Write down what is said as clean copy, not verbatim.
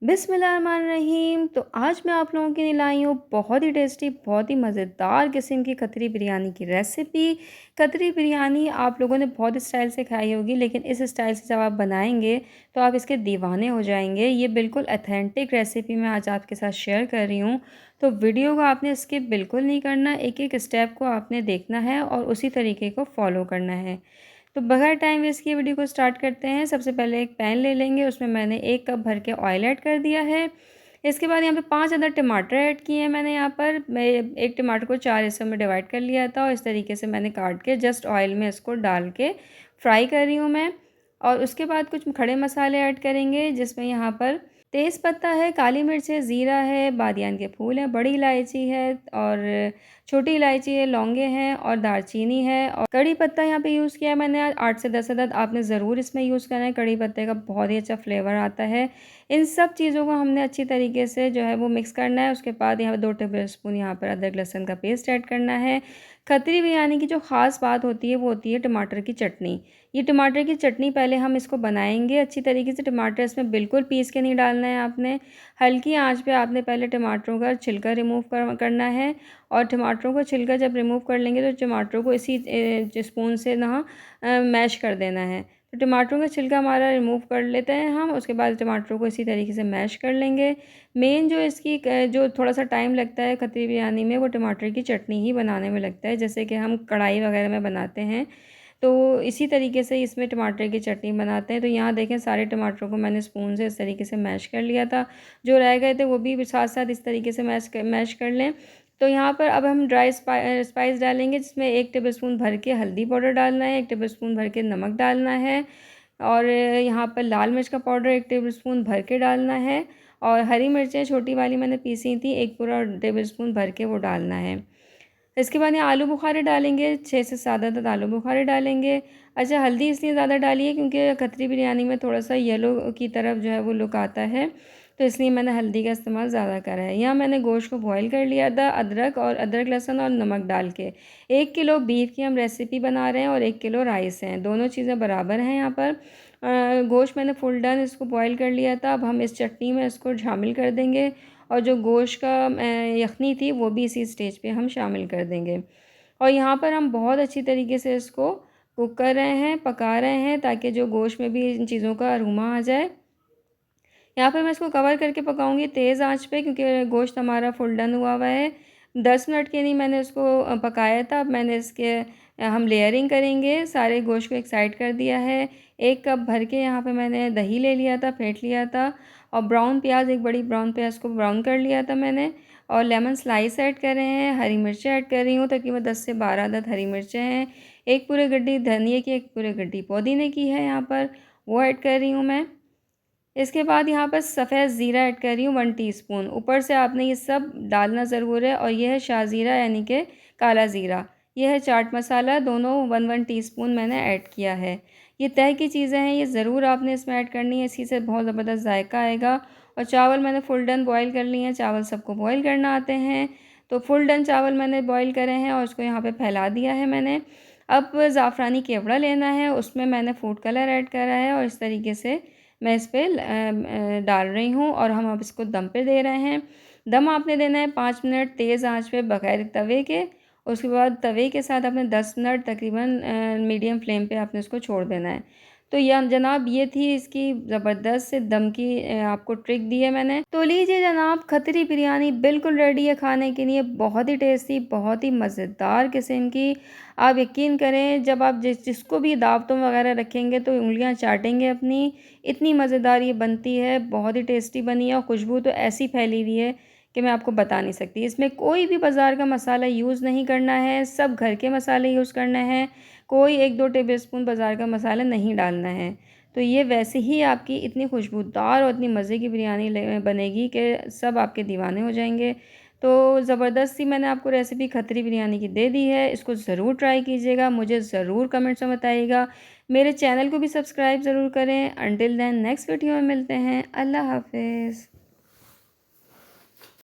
बिस्मिल्लाहिर्रहमानिर्रहीम। तो आज मैं आप लोगों के लिए लाई हूँ बहुत ही टेस्टी, बहुत ही मज़ेदार किस्म की कतरी बिरयानी की रेसिपी। कतरी बिरयानी आप लोगों ने बहुत स्टाइल से खाई होगी, लेकिन इस स्टाइल से जब आप बनाएंगे तो आप इसके दीवाने हो जाएंगे। ये बिल्कुल अथेंटिक रेसिपी मैं आज आपके साथ शेयर कर रही हूँ। तो वीडियो को आपने स्किप बिल्कुल नहीं करना, एक एक स्टेप को आपने देखना है और उसी तरीके को फॉलो करना है। तो बगैर टाइम वेस्ट किए वीडियो को स्टार्ट करते हैं। सबसे पहले एक पैन ले लेंगे, उसमें मैंने 1 कप भर के ऑयल ऐड कर दिया है। इसके बाद यहाँ पे 5 अदर टमाटर ऐड किए हैं मैंने। यहाँ पर मैं एक टमाटर को 4 हिस्सों में डिवाइड कर लिया था और इस तरीके से मैंने काट के जस्ट ऑयल में इसको डाल के फ्राई कर रही हूँ मैं। और उसके बाद कुछ खड़े मसाले ऐड करेंगे, जिसमें यहाँ पर तेज़ पत्ता है, काली मिर्च है, ज़ीरा है, बादियान के फूल हैं, बड़ी इलायची है और छोटी इलायची है, लौंगे हैं और दालचीनी है और कड़ी पत्ता यहाँ पे यूज़ किया है मैंने 8 से 10 अदद। आपने ज़रूर इसमें यूज़ करना है, कड़ी पत्ते का बहुत ही अच्छा फ्लेवर आता है। इन सब चीज़ों को हमने अच्छी तरीके से जो है वो मिक्स करना है। उसके बाद यहाँ पे 2 टेबल स्पून यहाँ पर अदरक लहसुन का पेस्ट ऐड करना है। खतरी बिरयानी की जो ख़ास बात होती है वो होती है टमाटर की चटनी। ये टमाटर की चटनी पहले हम इसको बनाएंगे अच्छी तरीके से। टमाटर इसमें बिल्कुल पीस के नहीं डालना है आपने। हल्की आंच पे आपने पहले टमाटरों का छिलका रिमूव करना है और टमाटरों को छिलका जब रिमूव कर लेंगे तो टमाटरों को इसी स्पून से ना मैश कर देना है। तो टमाटरों का छिलका हमारा रिमूव कर लेते हैं हम। उसके बाद टमाटरों को इसी तरीके से मैश कर लेंगे। मेन जो इसकी जो थोड़ा सा टाइम लगता है खतरी बिरयानी में, वो टमाटर की चटनी ही बनाने में लगता है, जैसे कि हम कढ़ाई वगैरह में बनाते हैं। तो इसी तरीके से इसमें टमाटर की चटनी बनाते हैं। तो यहाँ देखें सारे टमाटरों को मैंने स्पून से इस तरीके से मैश कर लिया था। जो रह गए थे वो भी साथ साथ इस तरीके से मैश कर लें। तो यहाँ पर अब हम ड्राई स्पाइस डालेंगे, जिसमें 1 टेबलस्पून भर के हल्दी पाउडर डालना है, 1 टेबलस्पून भर के नमक डालना है और यहाँ पर लाल मिर्च का पाउडर 1 टेबलस्पून भर के डालना है और हरी मिर्चें छोटी वाली मैंने पीसी थी, 1 पूरा टेबलस्पून भर के वो डालना है। इसके बाद यहाँ आलू बुखारे डालेंगे, 6 से 7 अदद आलू बुखारे डालेंगे। अच्छा, हल्दी इसलिए ज़्यादा डाली है क्योंकि खतरी बिरयानी में थोड़ा सा येलो की तरफ जो है वो लुक आता है, तो इसलिए मैंने हल्दी का इस्तेमाल ज़्यादा करा है। यहाँ मैंने गोश्त को बॉईल कर लिया था अदरक लहसुन और नमक डाल के। 1 किलो बीफ की हम रेसिपी बना रहे हैं और 1 किलो राइस हैं, दोनों चीज़ें बराबर हैं यहाँ पर। गोश्त मैंने फुल डन इसको बॉईल कर लिया था। अब हम इस चटनी में इसको शामिल कर देंगे और जो गोश्त का यखनी थी वो भी इसी स्टेज पे हम शामिल कर देंगे। और यहाँ पर हम बहुत अच्छी तरीके से इसको कुक कर रहे हैं, पका रहे हैं, ताकि जो गोश्त में भी इन चीज़ों का अरोमा आ जाए। यहाँ पे मैं इसको कवर करके पकाऊंगी तेज़ आंच पे, क्योंकि गोश्त हमारा फुल डन हुआ हुआ है। 10 मिनट के लिए मैंने इसको पकाया था। अब मैंने इसके हम लेयरिंग करेंगे। सारे गोश्त को एक साइड कर दिया है। 1 कप भर के यहाँ पे मैंने दही ले लिया था, फेंट लिया था और ब्राउन प्याज, एक बड़ी ब्राउन प्याज को ब्राउन कर लिया था मैंने और लेमन स्लाइस ऐड कर रहे हैं। हरी मिर्चें ऐड कर रही हूँ, तकरीबन 10 से 12 अदद हरी मिर्चें हैं। 1 पूरे गड्डी धनिए की, 1 पूरे गड्डी पुदीने की है यहाँ पर, वो ऐड कर रही हूँ मैं। इसके बाद यहाँ पर सफ़ेद ज़ीरा ऐड कर रही हूँ 1 टीस्पून। ऊपर से आपने ये सब डालना ज़रूर है। और यह है शाह ज़ीरा यानी कि काला ज़ीरा। यह है चाट मसाला, दोनों 1 टीस्पून मैंने ऐड किया है। ये तय की चीज़ें हैं, ये ज़रूर आपने इसमें ऐड करनी है, इसी से बहुत ज़बरदस्त जायका आएगा। और चावल मैंने फुल डन बॉयल कर लिए हैं। चावल सबको बॉयल करना आते हैं, तो फुल डन चावल मैंने बॉयल करे हैं और उसको यहाँ पर फैला दिया है मैंने। अब ज़ाफ़रानी केवड़ा लेना है, उसमें मैंने फूड कलर ऐड करा है और इस तरीके से मैं इस पर डाल रही हूँ और हम अब इसको दम पे दे रहे हैं। दम आपने देना है 5 मिनट तेज़ आंच पे बगैर तवे के। उसके बाद तवे के साथ आपने 10 मिनट तकरीबन मीडियम फ्लेम पे आपने इसको छोड़ देना है। तो यह जनाब ये थी इसकी ज़बरदस्त से दम की आपको ट्रिक दी है मैंने। तो लीजिए जनाब, खतरी बिरयानी बिल्कुल रेडी है खाने के लिए। बहुत ही टेस्टी, बहुत ही मज़ेदार किस्म की। आप यकीन करें, जब आप जिसको भी दावतों वगैरह रखेंगे तो उंगलियां चाटेंगे अपनी। इतनी मज़ेदार ये बनती है, बहुत ही टेस्टी बनी है और खुशबू तो ऐसी फैली हुई है कि मैं आपको बता नहीं सकती। इसमें कोई भी बाज़ार का मसाला यूज़ नहीं करना है, सब घर के मसाले यूज़ करना है। कोई 1-2 टेबलस्पून बाज़ार का मसाला नहीं डालना है। तो ये वैसे ही आपकी इतनी खुशबूदार और इतनी मज़े की बिरयानी बनेगी कि सब आपके दीवाने हो जाएंगे। तो ज़बरदस्त सी मैंने आपको रेसिपी खतरी बिरयानी की दे दी है। इसको ज़रूर ट्राई कीजिएगा, मुझे ज़रूर कमेंट्स में बताइएगा। मेरे चैनल को भी सब्सक्राइब ज़रूर करें। अंटिल देन नेक्स्ट वीडियो में मिलते हैं। अल्लाह हाफ़िज़।